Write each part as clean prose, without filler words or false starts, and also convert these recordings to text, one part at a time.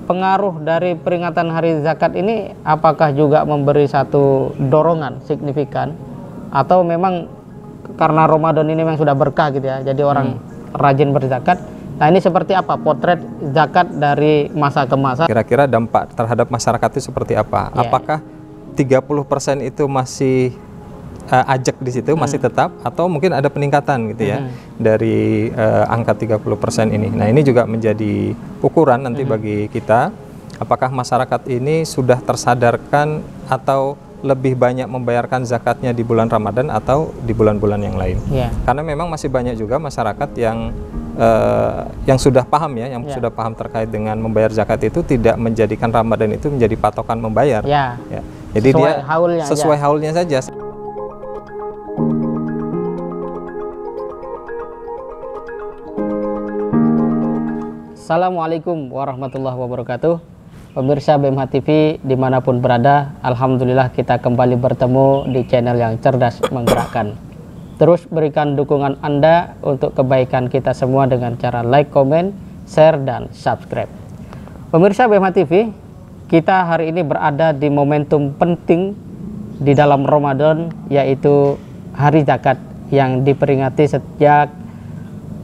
pengaruh dari peringatan hari zakat ini apakah juga memberi satu dorongan signifikan, atau memang karena Ramadan ini memang sudah berkah gitu ya, jadi orang rajin berzakat. Nah, ini seperti apa potret zakat dari masa ke masa? Kira-kira dampak terhadap masyarakat itu seperti apa? Apakah 30% itu masih ajak di situ, masih tetap, atau mungkin ada peningkatan gitu ya dari angka 30% ini. Nah, ini juga menjadi ukuran nanti bagi kita, apakah masyarakat ini sudah tersadarkan atau lebih banyak membayarkan zakatnya di bulan Ramadan atau di bulan-bulan yang lain. Karena memang masih banyak juga masyarakat yang sudah paham ya, yang sudah paham terkait dengan membayar zakat itu, tidak menjadikan Ramadan itu menjadi patokan membayar. Ya. Jadi dia sesuai haulnya saja. Assalamualaikum warahmatullahi wabarakatuh. Pemirsa BMH TV dimanapun berada, alhamdulillah kita kembali bertemu di channel yang cerdas menggerakkan. Terus berikan dukungan Anda untuk kebaikan kita semua dengan cara like, comment, share, dan subscribe. Pemirsa BMH TV, kita hari ini berada di momentum penting di dalam Ramadan, yaitu hari zakat yang diperingati sejak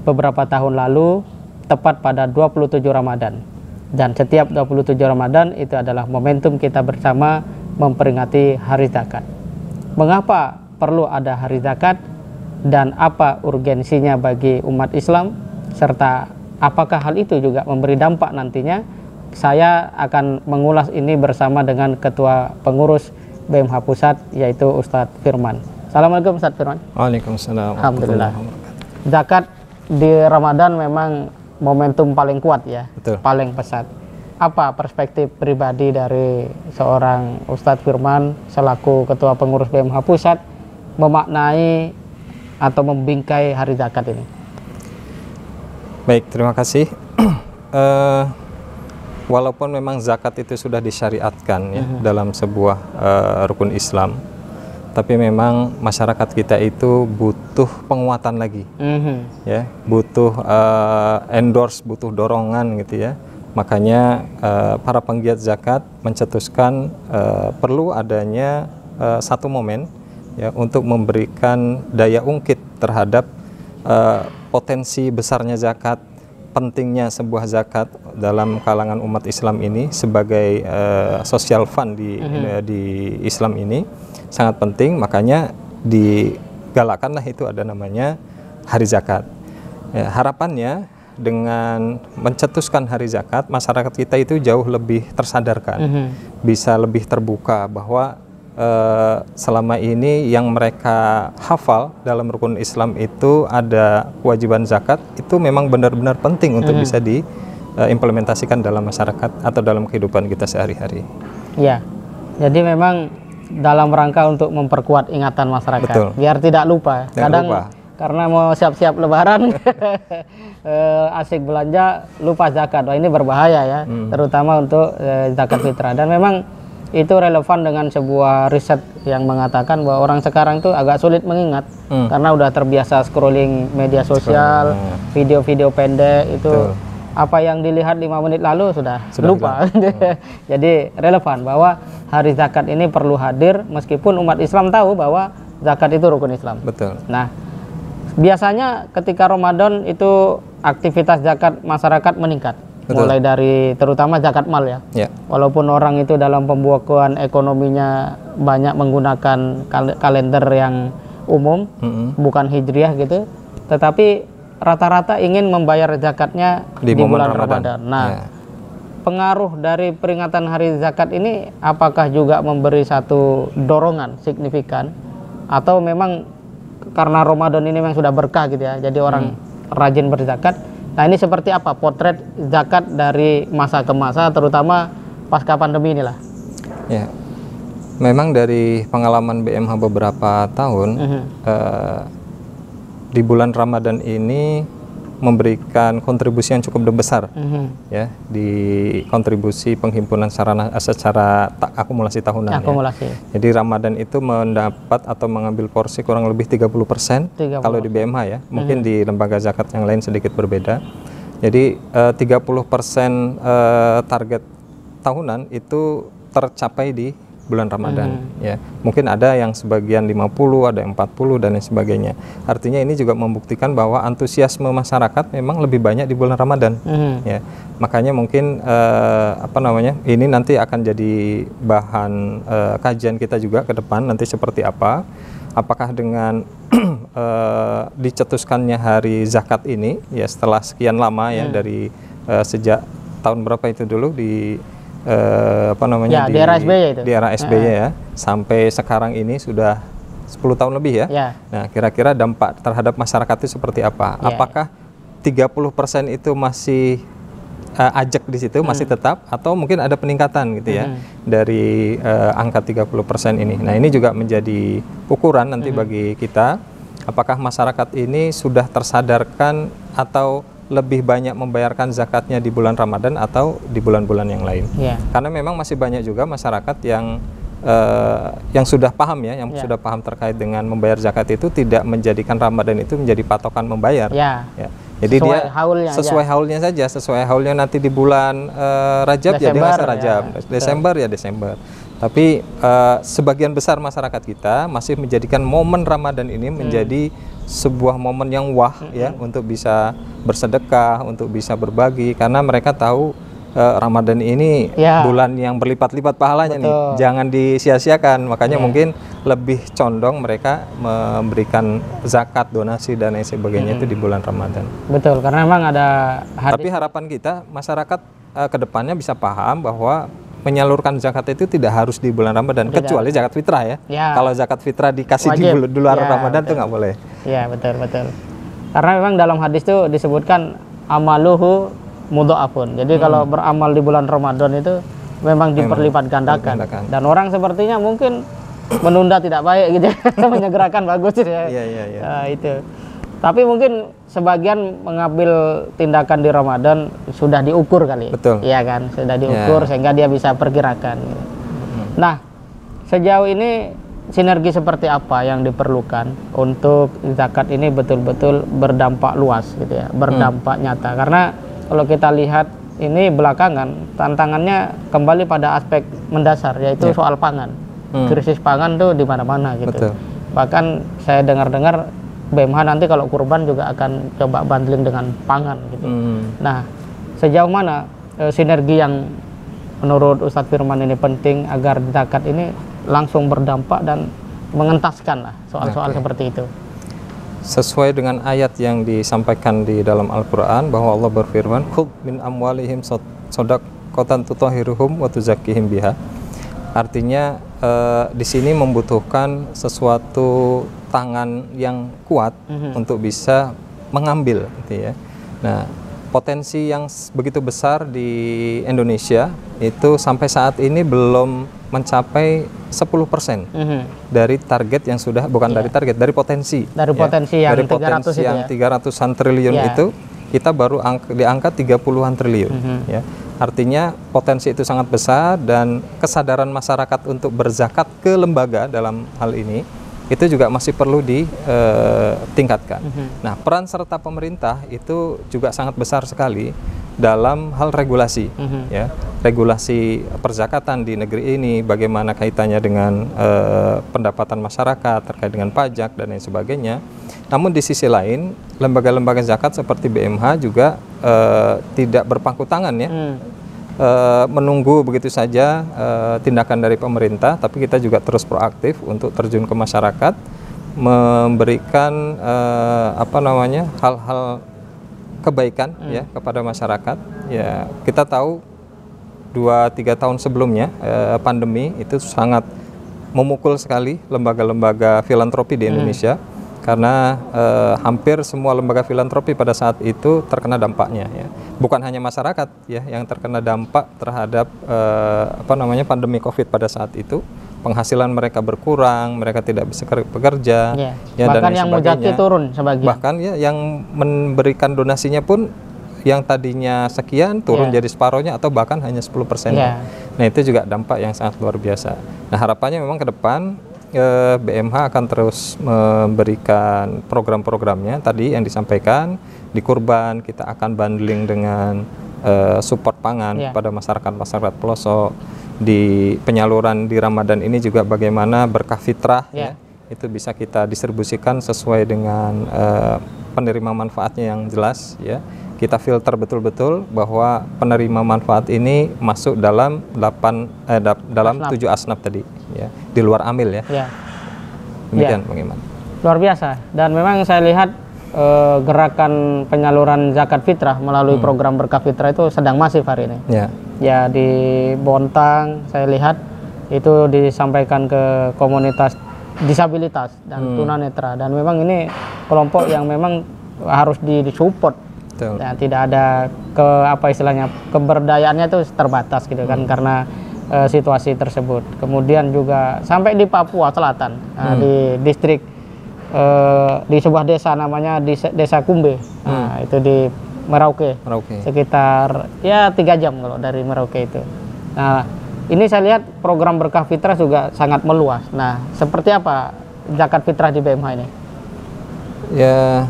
beberapa tahun lalu, tepat pada 27 Ramadan. Dan setiap 27 Ramadan itu adalah momentum kita bersama memperingati hari zakat. Mengapa perlu ada hari zakat dan apa urgensinya bagi umat Islam, serta apakah hal itu juga memberi dampak nantinya? Saya akan mengulas ini bersama dengan Ketua Pengurus BMH Pusat, yaitu Ustadz Firman. Assalamualaikum Ustadz Firman. Waalaikumsalam. Alhamdulillah. Zakat di Ramadan memang momentum paling kuat ya. Betul. Paling pesat. Apa perspektif pribadi dari seorang Ustadz Firman selaku Ketua Pengurus BMH Pusat memaknai atau membingkai hari zakat ini? Baik, terima kasih. Walaupun memang zakat itu sudah disyariatkan ya dalam sebuah rukun Islam, tapi memang masyarakat kita itu butuh penguatan lagi, ya, butuh endorse, butuh dorongan gitu ya. Makanya para penggiat zakat mencetuskan perlu adanya satu momen ya untuk memberikan daya ungkit terhadap potensi besarnya zakat, pentingnya sebuah zakat dalam kalangan umat Islam ini sebagai social fund di Islam ini sangat penting. Makanya digalakanlah itu ada namanya hari zakat. Ya, harapannya dengan mencetuskan hari zakat, masyarakat kita itu jauh lebih tersadarkan, bisa lebih terbuka bahwa selama ini yang mereka hafal dalam rukun Islam itu ada kewajiban zakat, itu memang benar-benar penting untuk bisa diimplementasikan dalam masyarakat atau dalam kehidupan kita sehari-hari. Ya, jadi memang dalam rangka untuk memperkuat ingatan masyarakat. Betul. Biar tidak lupa. Kadang karena mau siap-siap lebaran asik belanja, lupa zakat. Wah, ini berbahaya ya, terutama untuk zakat fitrah. Dan memang itu relevan dengan sebuah riset yang mengatakan bahwa orang sekarang itu agak sulit mengingat karena udah terbiasa scrolling media sosial, video-video pendek itu. Apa yang dilihat 5 menit lalu sudah lupa. Jadi relevan bahwa hari zakat ini perlu hadir meskipun umat Islam tahu bahwa zakat itu rukun Islam. Betul. Nah, biasanya ketika Ramadan itu aktivitas zakat masyarakat meningkat. Betul. Mulai dari terutama zakat mal ya. Walaupun orang itu dalam pembukuan ekonominya banyak menggunakan kalender yang umum, bukan hijriah gitu, tetapi rata-rata ingin membayar zakatnya di bulan Ramadan. Nah, pengaruh dari peringatan hari zakat ini apakah juga memberi satu dorongan signifikan, atau memang karena Ramadan ini memang sudah berkah gitu ya, jadi orang rajin berzakat? Nah, ini seperti apa potret zakat dari masa ke masa, terutama pasca pandemi inilah? Ya, memang dari pengalaman BMH beberapa tahun, di bulan Ramadan ini memberikan kontribusi yang cukup besar, ya, di kontribusi penghimpunan secara akumulasi tahunan. Ya. Jadi Ramadan itu mendapat atau mengambil porsi kurang lebih 30% kalau di BMH ya, mungkin di lembaga zakat yang lain sedikit berbeda. Jadi 30% target tahunan itu tercapai di bulan Ramadan ya. Mungkin ada yang sebagian 50, ada yang 40 dan lain sebagainya. Artinya ini juga membuktikan bahwa antusiasme masyarakat memang lebih banyak di bulan Ramadan ya. Makanya mungkin ini nanti akan jadi bahan kajian kita juga ke depan nanti seperti apa. Apakah dengan dicetuskannya hari zakat ini ya setelah sekian lama ya dari sejak tahun berapa itu dulu di di era SBY itu. Di era SBY ya, sampai sekarang ini sudah 10 tahun lebih ya. Nah, kira-kira dampak terhadap masyarakat itu seperti apa? Apakah 30% itu masih ajak di situ, masih tetap, atau mungkin ada peningkatan gitu ya dari angka 30% ini. Nah, ini juga menjadi ukuran nanti bagi kita, apakah masyarakat ini sudah tersadarkan atau lebih banyak membayarkan zakatnya di bulan Ramadan atau di bulan-bulan yang lain. Karena memang masih banyak juga masyarakat yang sudah paham ya, yang sudah paham terkait dengan membayar zakat itu tidak menjadikan Ramadan itu menjadi patokan membayar. Ya. Jadi sesuai haulnya saja, sesuai haulnya nanti di bulan Rajab ya dia ngasih Rajab, Desember ya Desember. Tapi sebagian besar masyarakat kita masih menjadikan momen Ramadan ini menjadi sebuah momen yang wah ya untuk bisa bersedekah, untuk bisa berbagi, karena mereka tahu Ramadan ini bulan yang berlipat-lipat pahalanya nih, jangan disia-siakan. Makanya mungkin lebih condong mereka memberikan zakat, donasi dan lain sebagainya itu di bulan Ramadan. Betul, karena memang ada Tapi harapan kita masyarakat ke depannya bisa paham bahwa menyalurkan zakat itu tidak harus di bulan Ramadan, kecuali zakat fitrah ya. Kalau zakat fitrah dikasih wajib di luar Ramadan itu nggak boleh. Iya, betul. Karena memang dalam hadis itu disebutkan amaluhu mudha'afun. Jadi kalau beramal di bulan Ramadan itu memang diperlipat gandakan. Dan orang sepertinya mungkin menunda tidak baik gitu, menyegerakan bagus ya. Itu. Tapi mungkin sebagian mengambil tindakan di Ramadan sudah diukur kali. Betul. Iya kan, sudah diukur sehingga dia bisa perkirakan. Nah, sejauh ini sinergi seperti apa yang diperlukan untuk zakat ini betul-betul berdampak luas gitu ya, berdampak nyata. Karena kalau kita lihat ini belakangan tantangannya kembali pada aspek mendasar, yaitu soal pangan. Krisis pangan tuh di mana-mana gitu. Betul. Bahkan saya dengar-dengar BMH nanti kalau kurban juga akan coba bundling dengan pangan gitu. Nah, sejauh mana sinergi yang menurut Ustadz Firman ini penting agar zakat ini langsung berdampak dan mengentaskan lah soal-soal seperti itu? Sesuai dengan ayat yang disampaikan di dalam Al-Quran bahwa Allah berfirman, "Khudh min amwalihim shadaqatan tutahhiruhum wa tuzakkihim biha." Artinya di sini membutuhkan sesuatu tangan yang kuat untuk bisa mengambil gitu ya. Nah, potensi yang begitu besar di Indonesia itu sampai saat ini belum mencapai 10% dari target yang sudah, bukan dari target, dari potensi. Dari potensi yang 300-an triliun itu kita baru di angka 30-an triliun ya. Artinya potensi itu sangat besar dan kesadaran masyarakat untuk berzakat ke lembaga dalam hal ini itu juga masih perlu ditingkatkan. Nah, peran serta pemerintah itu juga sangat besar sekali dalam hal regulasi, ya, regulasi perzakatan di negeri ini, bagaimana kaitannya dengan pendapatan masyarakat terkait dengan pajak dan lain sebagainya. Namun di sisi lain, lembaga-lembaga zakat seperti BMH juga tidak berpangku tangan ya. Menunggu begitu saja tindakan dari pemerintah, tapi kita juga terus proaktif untuk terjun ke masyarakat, memberikan hal-hal kebaikan ya kepada masyarakat. Ya, kita tahu 2-3 tahun sebelumnya pandemi itu sangat memukul sekali lembaga-lembaga filantropi di Indonesia. Karena hampir semua lembaga filantropi pada saat itu terkena dampaknya ya. Bukan hanya masyarakat ya yang terkena dampak terhadap pandemi Covid pada saat itu. Penghasilan mereka berkurang, mereka tidak bisa bekerja ya, bahkan yang mujaki turun sebagian. Bahkan ya yang memberikan donasinya pun yang tadinya sekian turun jadi separohnya atau bahkan hanya 10%. Nah, itu juga dampak yang sangat luar biasa. Nah, harapannya memang ke depan BMH akan terus memberikan program-programnya tadi yang disampaikan. Di kurban kita akan bundling dengan support pangan kepada masyarakat pelosok. Di penyaluran di Ramadan ini juga bagaimana berkah fitrah ya, itu bisa kita distribusikan sesuai dengan penerima manfaatnya yang jelas ya. Kita filter betul-betul bahwa penerima manfaat ini masuk dalam 7 asnaf tadi ya, di luar amil ya. Demikian bagaimana? Luar biasa. Dan memang saya lihat gerakan penyaluran zakat fitrah melalui program berkah fitrah itu sedang masif hari ini. Ya, di Bontang saya lihat itu disampaikan ke komunitas disabilitas dan tunanetra, dan memang ini kelompok yang memang harus disupport. Ya, tidak ada keberdayaannya itu terbatas gitu kan, karena situasi tersebut. Kemudian juga sampai di Papua Selatan, di distrik di sebuah desa namanya Desa Kumbe, itu di Merauke. Sekitar ya 3 jam kalau dari Merauke itu. Nah, ini saya lihat program berkah fitrah juga sangat meluas. Nah, seperti apa zakat fitrah di BMH ini? Ya,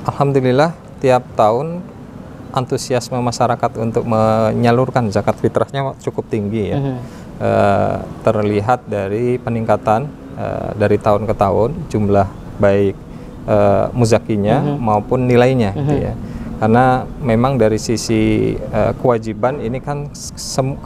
alhamdulillah tiap tahun antusiasme masyarakat untuk menyalurkan zakat fitrahnya cukup tinggi ya. Terlihat dari peningkatan dari tahun ke tahun jumlah baik muzakinya maupun nilainya gitu ya. Karena memang dari sisi kewajiban ini kan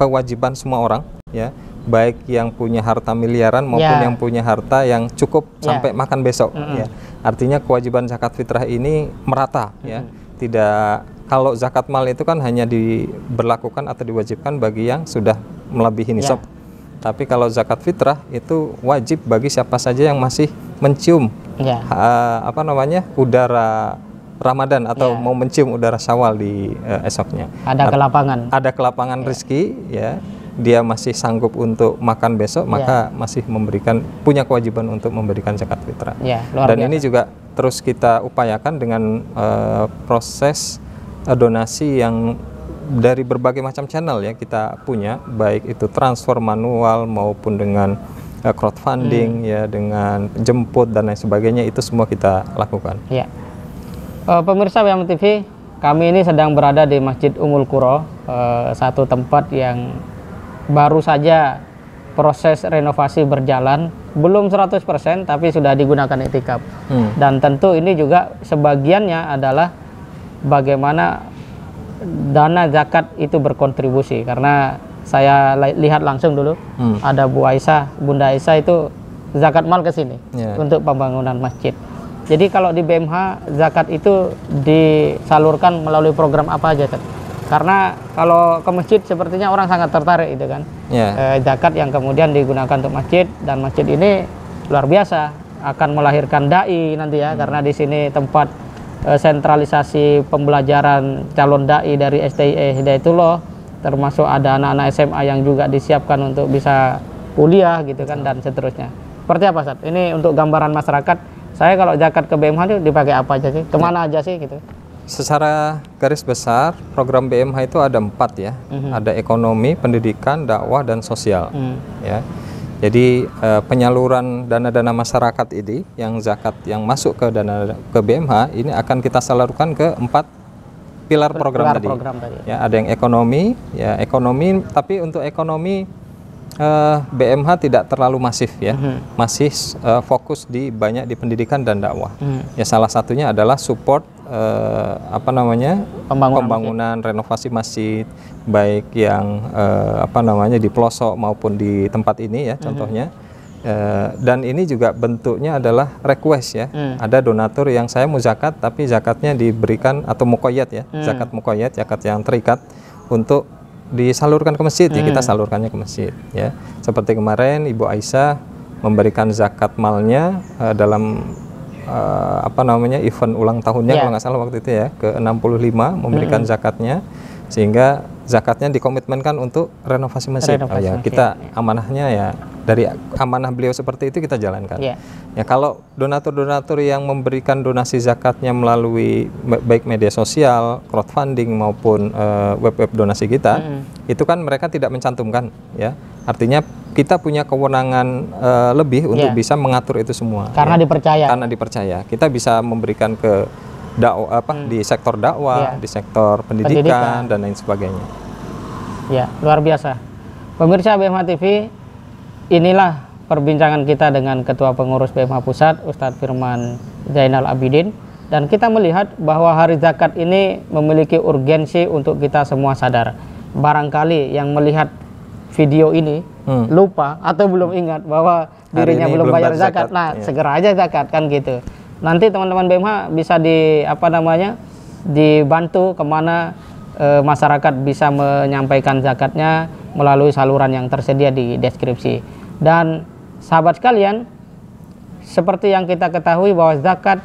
kewajiban semua orang ya, baik yang punya harta miliaran maupun yang punya harta yang cukup sampai makan besok ya. Artinya kewajiban zakat fitrah ini merata ya. Tidak, kalau zakat mal itu kan hanya diberlakukan atau diwajibkan bagi yang sudah melebihi nisab. Tapi kalau zakat fitrah itu wajib bagi siapa saja yang masih mencium udara Ramadan atau mau mencium udara Syawal di esoknya. Ada kelapangan rezeki ya. Dia masih sanggup untuk makan besok, maka masih punya kewajiban untuk memberikan zakat fitrah. Dan ini juga terus kita upayakan dengan proses donasi yang dari berbagai macam channel ya kita punya, baik itu transfer manual maupun dengan crowdfunding ya, dengan jemput dan lain sebagainya, itu semua kita lakukan. Pemirsa BMH TV, kami ini sedang berada di Masjid Ummul Qura, satu tempat yang baru saja proses renovasi berjalan, belum 100% tapi sudah digunakan iktikaf. Dan tentu ini juga sebagiannya adalah bagaimana dana zakat itu berkontribusi, karena saya lihat langsung dulu ada Bunda Aisyah itu zakat mal ke sini untuk pembangunan masjid. Jadi kalau di BMH zakat itu disalurkan melalui program apa aja, Tad? Karena kalau ke masjid sepertinya orang sangat tertarik itu kan, zakat yang kemudian digunakan untuk masjid, dan masjid ini luar biasa akan melahirkan dai nanti ya, karena di sini tempat sentralisasi pembelajaran calon dai dari STIE Hidayatullah, termasuk ada anak-anak SMA yang juga disiapkan untuk bisa kuliah gitu kan, dan seterusnya. Seperti apa, Sat? Ini untuk gambaran masyarakat. Saya kalau zakat ke BMH itu dipakai apa aja sih? Kemana aja sih gitu? Secara garis besar program BMH itu ada 4 ya. Ada ekonomi, pendidikan, dakwah, dan sosial ya. Jadi penyaluran dana-dana masyarakat ini yang zakat yang masuk ke ke BMH ini akan kita salurkan ke 4 pilar program tadi. Ya, ada yang ekonomi ya, tapi untuk ekonomi BMH tidak terlalu masif ya, masih fokus banyak di pendidikan dan dakwah. Ya, salah satunya adalah support pembangunan renovasi masjid, baik yang di pelosok maupun di tempat ini ya contohnya. Dan ini juga bentuknya adalah request ya. Ada donatur yang saya mau zakat tapi zakatnya diberikan, atau muqayyad ya, zakat muqayyad, zakat yang terikat untuk disalurkan ke masjid ya, kita salurkannya ke masjid ya. Seperti kemarin Ibu Aisyah memberikan zakat malnya dalam event ulang tahunnya kalau nggak salah waktu itu ya, ke 65 memberikan zakatnya, sehingga zakatnya dikomitmenkan untuk renovasi masjid. Kita amanahnya ya, dari amanah beliau seperti itu kita jalankan. Ya, kalau donatur-donatur yang memberikan donasi zakatnya melalui baik media sosial, crowdfunding maupun web donasi kita, itu kan mereka tidak mencantumkan ya. Artinya kita punya kewenangan lebih untuk bisa mengatur itu semua. Karena dipercaya. Karena dipercaya. Kita bisa memberikan ke dakwah di sektor dakwah, di sektor pendidikan dan lain sebagainya. Ya, luar biasa. Pemirsa BMH TV, inilah perbincangan kita dengan Ketua Pengurus BMH Pusat, Ustadz Firman Zainal Abidin, dan kita melihat bahwa hari zakat ini memiliki urgensi untuk kita semua sadar. Barangkali yang melihat video ini lupa atau belum ingat bahwa dirinya belum bayar zakat. Nah, segera aja zakat kan gitu. Nanti teman-teman BMH bisa dibantu kemana masyarakat bisa menyampaikan zakatnya melalui saluran yang tersedia di deskripsi. Dan sahabat sekalian, seperti yang kita ketahui bahwa zakat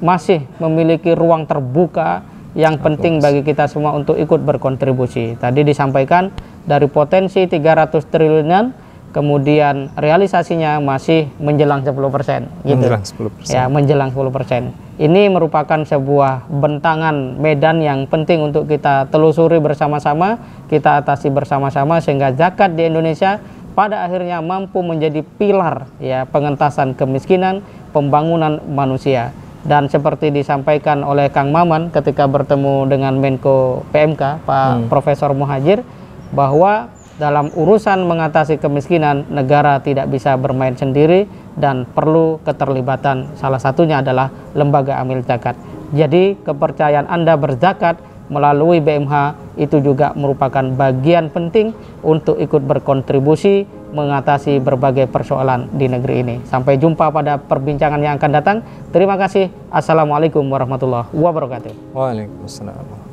masih memiliki ruang terbuka yang penting bagi kita semua untuk ikut berkontribusi. Tadi disampaikan dari potensi 300 triliunan, kemudian realisasinya masih menjelang 10%. Gitu. Menjelang 10%. Ya, menjelang 10%. Ini merupakan sebuah bentangan medan yang penting untuk kita telusuri bersama-sama, kita atasi bersama-sama sehingga zakat di Indonesia pada akhirnya mampu menjadi pilar ya pengentasan kemiskinan, pembangunan manusia. Dan seperti disampaikan oleh Kang Maman ketika bertemu dengan Menko PMK Pak Profesor Muhajir, bahwa dalam urusan mengatasi kemiskinan negara tidak bisa bermain sendiri dan perlu keterlibatan, salah satunya adalah lembaga amil zakat. Jadi kepercayaan Anda berzakat melalui BMH itu juga merupakan bagian penting untuk ikut berkontribusi mengatasi berbagai persoalan di negeri ini. Sampai jumpa pada perbincangan yang akan datang. Terima kasih. Assalamualaikum warahmatullahi wabarakatuh. Waalaikumsalam.